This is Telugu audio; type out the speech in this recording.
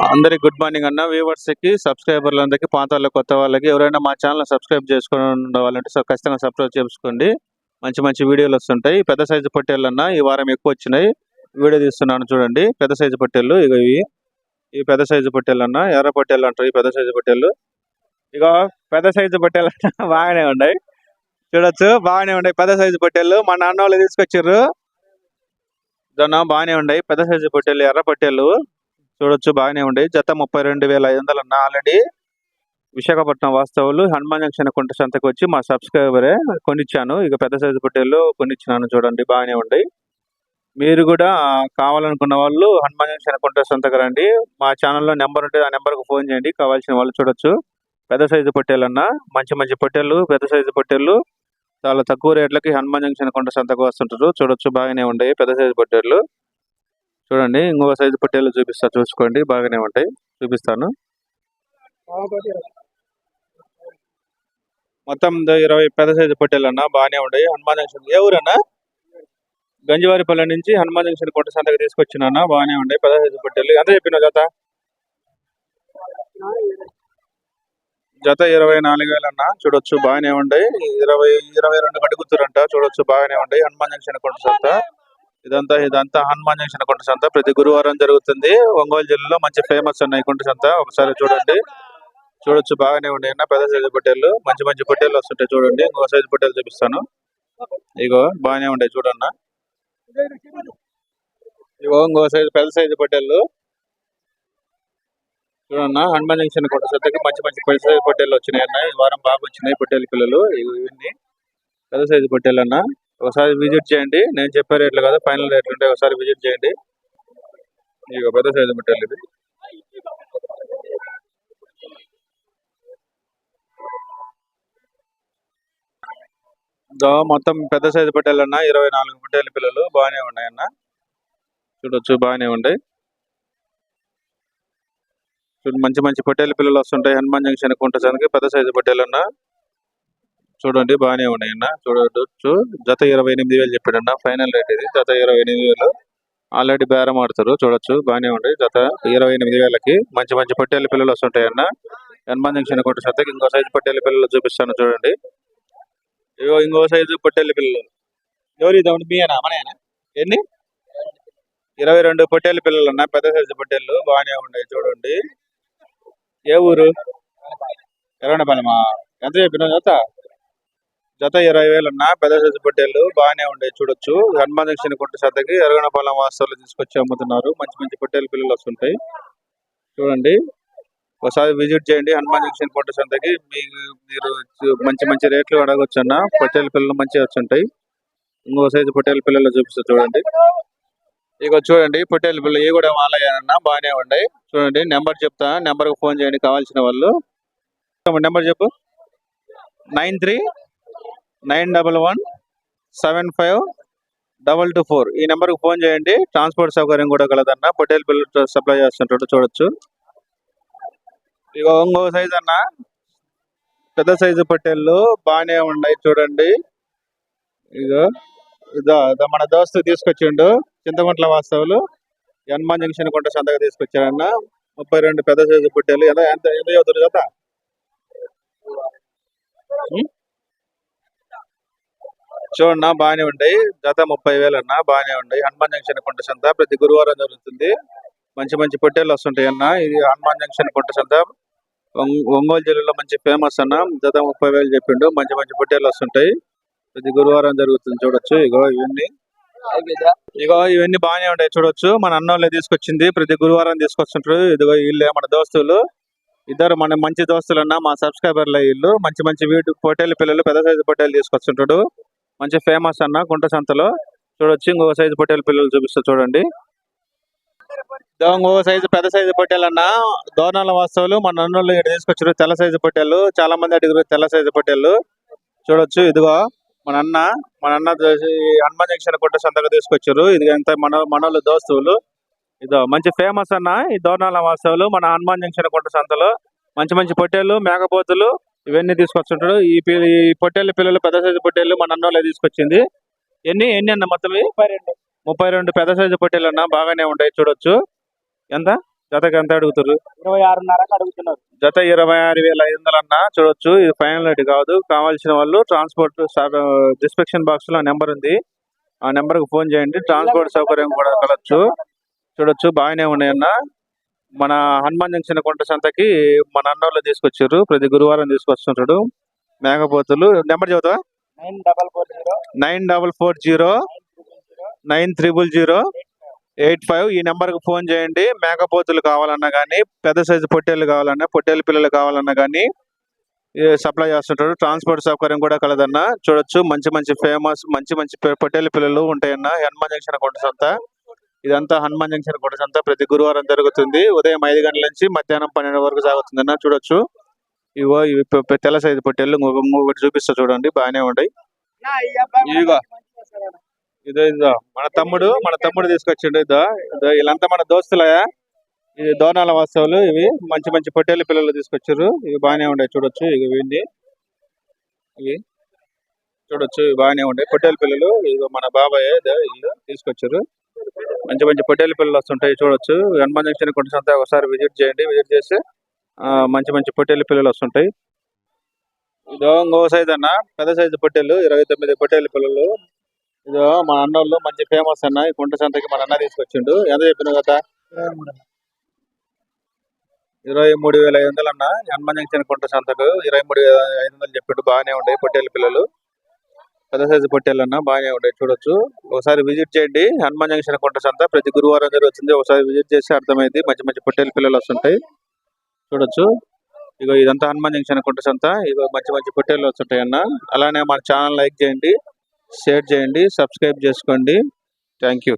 అందరికి గుడ్ మార్నింగ్ అన్న. వ్యూవర్స్ కి, సబ్స్క్రైబర్లందరికీ, పాత వాళ్ళకి, కొత్త వాళ్ళకి, ఎవరైనా మా ఛానల్ సబ్స్క్రైబ్ చేసుకుని ఉండాలంటే ఖచ్చితంగా సబ్స్క్రైబ్ చేసుకోండి. మంచి మంచి వీడియోలు వస్తుంటాయి. పెద్ద సైజు పొట్టేళ్ళు అన్న ఈ వారం ఎక్కువ వచ్చినాయి. వీడియో తీస్తున్నాను చూడండి. పెద్ద సైజు పొట్టేళ్ళు ఇక ఈ పెద్ద సైజు పొట్టేళ్ళు అన్న, ఎర్ర పొట్టేళ్ళు అంటారు ఈ పెద్ద సైజు పొట్టేళ్ళు. ఇక పెద్ద సైజు పొట్టేళ్ళు బాగానే ఉన్నాయి, చూడొచ్చు బాగానే ఉన్నాయి. పెద్ద సైజు పొట్టేళ్ళు మా నాన్న వాళ్ళు తీసుకొచ్చారు. దాన్ని బాగానే ఉన్నాయి. పెద్ద సైజు పొట్టేళ్ళు, ఎర్ర పొట్టేళ్ళు చూడొచ్చు బాగానే ఉండే. జత 32,500 అన్న. ఆల్రెడీ విశాఖపట్నం వాస్తవులు హనుమాన్ జంక్షన్ కుంట సంతకు వచ్చి మా సబ్స్క్రైబరే కొనిచ్చాను. ఇక పెద్ద సైజు పొట్టేళ్ళు కొనిచ్చినాను చూడండి, బాగానే ఉండే. మీరు కూడా కావాలనుకున్న వాళ్ళు హనుమాన్ జంక్షన్ కుంట సంతకు రండి. మా ఛానల్లో నెంబర్ ఉంటే ఆ నెంబర్కు ఫోన్ చేయండి. కావాల్సిన వాళ్ళు చూడొచ్చు. పెద్ద సైజు పొట్టేళ్ళు అన్న, మంచి మంచి పొట్టేళ్ళు, పెద్ద సైజు పొట్టేళ్ళు చాలా తక్కువ రేట్లకి హనుమాన్ జంక్షన్ కుంట సంతకు వస్తుంటారు. చూడొచ్చు బాగానే ఉండే పెద్ద సైజు పొట్టేళ్ళు. చూడండి ఇంకొక సైజు పొట్టేళ్ళు చూపిస్తా, చూసుకోండి బాగానే ఉంటాయి, చూపిస్తాను. మొత్తం 20 పెద్ద సైజు పొట్టేళ్ళు అన్న, బాగానే ఉంటాయి. హనుమాన్ జంక్షన్ ఏ ఊరన్నా? గంజివారిపల్లి నుంచి హనుమాన్ జంక్షన్ కొంట సంతకి తీసుకొచ్చినా, బాగానే ఉంటాయి పెద్ద సైజు పొట్టేళ్ళు. ఎంత చెప్పిన జత? జత 24,000 అన్న. చూడొచ్చు బాగానే ఉంటాయి. 22 అడుగుతారంట. చూడొచ్చు బాగానే ఉంటాయి. హనుమాన్ జంక్షన్ కొంట సంత ఇదంతా హనుమాన్ జంక్షన్ కొంట సంత ప్రతి గురువారం జరుగుతుంది. ఒంగోలు జిల్లాలో మంచి ఫేమస్ అన్న ఈ కొంట సంత. ఒకసారి చూడండి. చూడొచ్చు బాగానే ఉన్నాయి అన్న పెద్ద సైజు పొట్టేళ్ళు. మంచి మంచి పొట్టేళ్ళు వస్తుంటాయి చూడండి. ఇంకో సైజు పొట్టేళ్ళు చూపిస్తాను. ఇగో బాగానే ఉంటాయి చూడన్న. ఇగో ఇంకో సైజు పెద్ద సైజు పొట్టేళ్ళు చూడన్న. హనుమాన్ జంక్షన్ కొంట సంతకి మంచి మంచి పెద్ద సైజు పొట్టేళ్ళు వచ్చినాయి అన్న. ఈ వారం బాగా వచ్చినాయి పొట్టేళ్ళు పిల్లలు. ఇవన్నీ పెద్ద సైజు పొట్టేళ్ళు అన్న. ఒకసారి విజిట్ చేయండి. నేను చెప్పే రేట్లు కదా, ఫైనల్ రేట్లు ఉంటాయి. ఒకసారి విజిట్ చేయండి. ఇక పెద్ద సైజు పొట్టేళ్ళు ఇది. మొత్తం పెద్ద సైజు పొట్టేళ్ళు అన్న. 24 పొట్టేళ్ళ పిల్లలు బాగానే ఉన్నాయన్న. చూడొచ్చు బాగానే ఉన్నాయి. మంచి మంచి పొట్టేళ్ళ పిల్లలు వస్తుంటాయి హనుమాన్ జంక్షన్ కుంటసానికి. పెద్ద సైజు పొట్టేళ్ళు అన్న. చూడండి బాగానే ఉన్నాయన్న. చూడవచ్చు. జత 28,000 చెప్పాడన్న. ఫైనల్ రేట్ ఇది. జత 28,000. ఆల్రెడీ బేరం ఆడతారు. చూడొచ్చు బాగానే ఉంటాయి. జత 28,000కి మంచి మంచి పొట్టేళ్ళ పిల్లలు వస్తుంటాయి అన్న హనుమాన్ జంక్షన్ కుంట సంతకి. ఇంకో సైజు పొట్టేళ్ళ పిల్లలు చూపిస్తాను చూడండి. ఇగో ఇంకో సైజు పొట్టేళ్ళ పిల్లలు. ఎవరి మీనా మనయనా? ఎన్ని? 22 పొట్టేళ్ళ పిల్లలు అన్న. పెద్ద సైజు పొట్టేళ్ళు బాగానే ఉన్నాయి చూడండి. ఏ ఊరు? ఎర్రగొండపాలెమా? ఎంత చెప్పిన జత? జత 20,000 అన్న. పెద్ద సైజు పొట్టేళ్ళు బాగానే ఉన్నాయి చూడొచ్చు. హనుమాన్ జంక్షన్ కుంట సంతకి ఎర్రగొండపాలెం వాస్తవులు తీసుకొచ్చి అమ్ముతున్నారు. మంచి మంచి పొట్టేళ్ళ పిల్లలు వస్తుంటాయి చూడండి. ఒకసారి విజిట్ చేయండి హనుమాన్ జంక్షన్ కుంట సంతకి. మీరు మంచి మంచి రేట్లు అడగొచ్చు అన్న. పొట్టేళ్ళ పిల్లలు మంచిగా వచ్చుంటాయి. ఇంకో సైజు పొట్టేళ్ళ పిల్లలు చూపిస్తా చూడండి. ఇక చూడండి పొట్టేళ్ళ పిల్లలు ఇవి కూడా వాళ్ళయ్యారన్న. బాగానే ఉన్నాయి చూడండి. నెంబర్ చెప్తా, నెంబర్కి ఫోన్ చేయండి కావాల్సిన వాళ్ళు. నెంబర్ చెప్పు. 9391175224. ఈ నెంబర్కి ఫోన్ చేయండి. ట్రాన్స్పోర్ట్ సౌకర్యం కూడా కలదన్న. పొట్టేళ్ళ పిల్లలు సప్లై చేస్తుంటాడు చూడొచ్చు. ఇక ఇంకో సైజు అన్న. పెద్ద సైజు పొట్టేళ్ళు బాగానే ఉన్నాయి చూడండి. ఇదో మన దోస్తు తీసుకొచ్చిండు. చింతగుంట్ల వాస్తవులు హనుమాన్ జంక్షన్ కుంట సంతగా తీసుకొచ్చారన్న. 32 పెద్ద సైజు పొట్టేళ్ళు. ఎంత చదువుతారు జత? చూడన్నా బాగానే ఉంటాయి. జత 30,000 అన్న. బాగానే ఉంటాయి. హనుమాన్ జంక్షన్ కుంట సంత ప్రతి గురువారం జరుగుతుంది. మంచి మంచి పొట్టేళ్ళు వస్తుంటాయి అన్న. ఇది హనుమాన్ జంక్షన్ కుంట సంత ఒంగోలు జిల్లాలో మంచి ఫేమస్ అన్న. జత 30,000 చెప్పిండు. మంచి మంచి పొట్టేళ్ళు వస్తుంటాయి. ప్రతి గురువారం జరుగుతుంది చూడొచ్చు. ఇవన్నీ బాగానే ఉంటాయి చూడొచ్చు. మన అన్నోళ్ళే తీసుకొచ్చింది. ప్రతి గురువారం తీసుకొస్తుంటారు. ఇదిగో వీళ్ళే మన దోస్తులు. ఇద్దరు మన మంచి దోస్తులు అన్న. మా సబ్స్క్రైబర్ల వీళ్ళు. మంచి మంచి పొట్టేళ్ళ పిల్లలు, పెద్ద సైజు పొట్టేళ్ళు తీసుకొస్తుంటాడు. మంచి ఫేమస్ అన్న కుంట సంతలో. చూడొచ్చు. ఇంకొక సైజు పొట్టేళ్ళ పిల్లలు చూపిస్తా చూడండి. ఇంకొక సైజు పెద్ద సైజు పొట్టేళ్ళు అన్న. దోర్నాల వాస్తవులు మన అన్నోళ్ళు ఇక్కడ తీసుకొచ్చారు. తెల్ల సైజు పొట్టేళ్ళు. చాలా మంది అడిగారు తెల్ల సైజు పొట్టేళ్ళు. చూడొచ్చు. ఇదిగో మన అన్న హనుమాన్ జంక్షన్ కుంట సంతగా తీసుకొచ్చారు. ఇది ఎంత మనోళ్ళు దోస్తువులు. ఇదో మంచి ఫేమస్ అన్న ఈ దోర్నాల వాస్తవులు మన హనుమాన్ జంక్షన్ కుంట సంతలో. మంచి మంచి పొట్టేళ్ళు, మేకపోతులు ఇవన్నీ తీసుకొచ్చుంటాడు. ఈ పొట్టేళ్ళ పిల్లలు, పెద్ద సైజు పొట్టేళ్ళు మన అన్నోళ్ళే తీసుకొచ్చింది. ఎన్ని అన్న మొత్తం? 32 పెద్ద సైజు పొట్టేళ్ళు అన్న. బాగానే ఉంటాయి చూడొచ్చు. ఎంత? జతకి ఎంత అడుగుతారు? 26.5 అడుగుతున్నారు. జత 26,500 అన్న. చూడొచ్చు, ఇది ఫైనల్ రేట్ కాదు. కావాల్సిన వాళ్ళు ట్రాన్స్పోర్ట్ డిస్క్రిప్షన్ బాక్స్ లో నెంబర్ ఉంది, ఆ నెంబర్ కు ఫోన్ చేయండి. ట్రాన్స్పోర్ట్ సౌకర్యం కూడా కలవచ్చు. చూడొచ్చు, బాగానే ఉన్నాయన్న. మన హనుమాన్ జంక్షన్ కొంట సంతకి మన అన్నోళ్ళు తీసుకొచ్చారు. ప్రతి గురువారం తీసుకొస్తుంటాడు మేకపోతులు. నెంబర్ చెబుతావా? 9440 9440 ఈ నెంబర్ కు ఫోన్ చేయండి. మేకపోతులు కావాలన్నా కానీ, పెద్ద సైజు పొట్టేళ్ళు కావాలన్నా, పొట్టేళ్ళ పిల్లలు కావాలన్నా కానీ సప్లై చేస్తుంటాడు. ట్రాన్స్పోర్ట్ సౌకర్యం కూడా కలదన్న. చూడొచ్చు, మంచి మంచి ఫేమస్ మంచి పొట్టేళ్ళ పిల్లలు ఉంటాయన్న హనుమాన్ జంక్షన్ కొంట సంత. ఇదంతా హనుమాన్ జంక్షన్ కొంట సంత ప్రతి గురువారం జరుగుతుంది. ఉదయం 5 గంటల నుంచి మధ్యాహ్నం 12 వరకు సాగుతుందన్న. చూడొచ్చు, ఇవో ఇవి తెల్ల సైజు పొట్టేళ్ళు. ఇంకొకటి చూపిస్తా చూడండి, బాగానే ఉంటాయి. ఇదిగో ఇదో మన తమ్ముడు తీసుకొచ్చిండు. ఇదో వీళ్ళంతా మన దోస్తులయా. ఇది దోనాల వాస్తవులు. ఇవి మంచి పొట్టేళ్ళ పిల్లలు తీసుకొచ్చారు. ఇవి బాగానే ఉంటాయి. చూడొచ్చు, ఇవి చూడొచ్చు, ఇవి బాగానే ఉంటాయి పొట్టేళ్ళ పిల్లలు. ఇదిగో మన బాబాయ్ ఇల్లు తీసుకొచ్చారు. మంచి పొట్టేళ్ళ పిల్లలు వస్తుంటాయి. చూడొచ్చు, హనుమాన్ జంక్షన్ కొంట సంత ఒకసారి విజిట్ చేయండి. విజిట్ చేస్తే మంచి పొట్టేళ్ళ పిల్లలు వస్తుంటాయి. ఇదో ఇంకో సైజ్ అన్న, పెద్ద సైజు పొట్టేళ్ళు 29 పొట్టేళ్ళ పిల్లలు. ఇదో మన అన్నోళ్ళు మంచి ఫేమస్ అన్న. ఈ కొంట సంతకి మన అన్న తీసుకొచ్చిండు. ఎంత చెప్పిన కదా? 23,500 అన్న. హనుమాన్ జంక్షన్ కొంట సంతకు 23,500 చెప్పిండు. బాగానే ఉంటాయి పొట్టేళ్ళ పిల్లలు, పెద్ద సైజు పొట్టేళ్ళు అన్న, బాగానే ఉంటాయి. చూడొచ్చు, ఒకసారి విజిట్ చేయండి. హనుమాన్ జంక్షన్ కొంట సంత ప్రతి గురువారం జరుగుతుంది. ఒకసారి విజిట్ చేసి అర్థమైంది. మంచి పొట్టేళ్ళ పిల్లలు వస్తుంటాయి. చూడొచ్చు, ఇగో ఇదంతా హనుమాన్ జంక్షన్ కొంట సంత. ఇగో మంచి పొట్టేళ్ళు వస్తుంటాయి అన్న. అలానే మన ఛానల్ లైక్ చేయండి, షేర్ చేయండి, సబ్స్క్రైబ్ చేసుకోండి. Thank you.